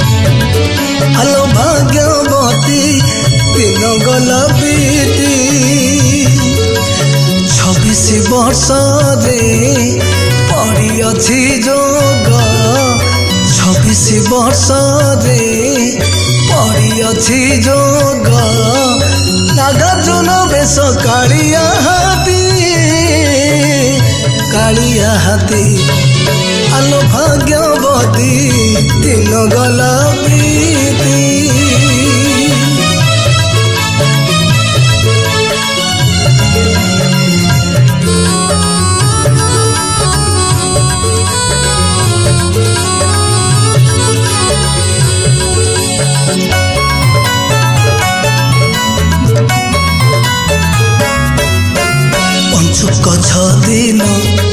hello भाग्यवती दिन गल बीती 26 वर्ष पड़ी अच्छी जोग 26 वर्ष पड़ी अच्छी जोग नागार्जुन बेश कालिया हाथी आलो भाग्यवती दिन गल बीती पंचुक 6 दिन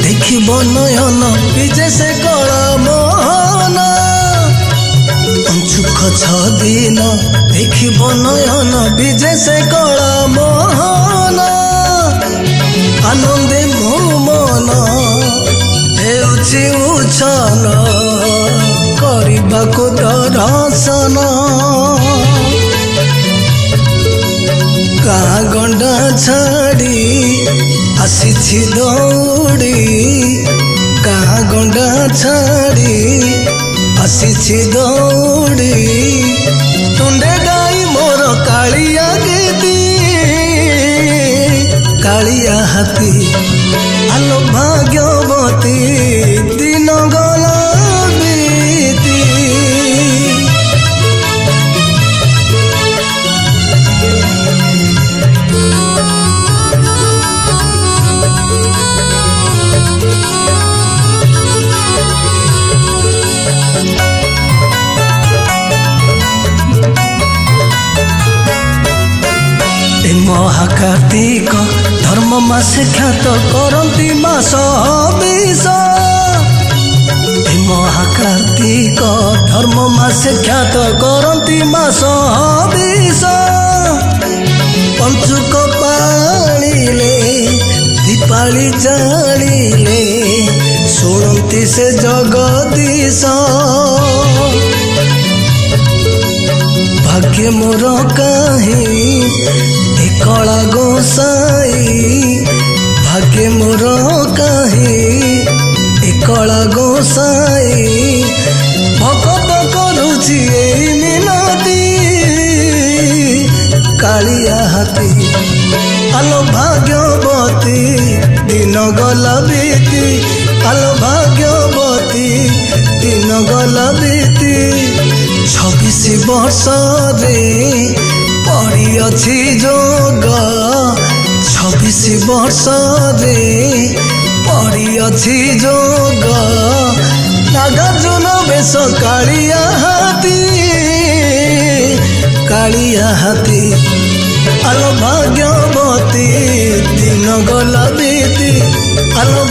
देखिब नयन विजय से कल मोहन पंचुक 6 दिन देखिब नयन विजय से कल मोहन आनंदे मो मन हेउछि उछल करबाको दर्शन गाँ गंडा छाड़ी आसी दौड़ी गाँ गंडा छाड़ी आसी दौड़ी तुंडे गाई मोर कालिया गीती कालिया हाथी आलो भाग्यवती दिन गल बीती महाकार्तिक धर्म मासे ख्यात करती मास 20 महाकार्तिक धर्म मासे ख्यात करती मास 20 पंचुक पाणिले दीपाली जानिले शुणती से जगदीश भाग्य मोर कहीं कला गोसाई भाग्य मोर कहीं कला गोसाई भकत करुछि मिनती कालिया हाथी आलो भाग्यवती दिन गल बीती आलो भाग्यवती दिन गल बीती 26 वर्ष पड़ी अच्छी जोग 26 वर्ष पड़ी अच्छी जोग नागार्जुन बेश कालिया हाथी आलो भाग्यवती दिन गल बीती आलो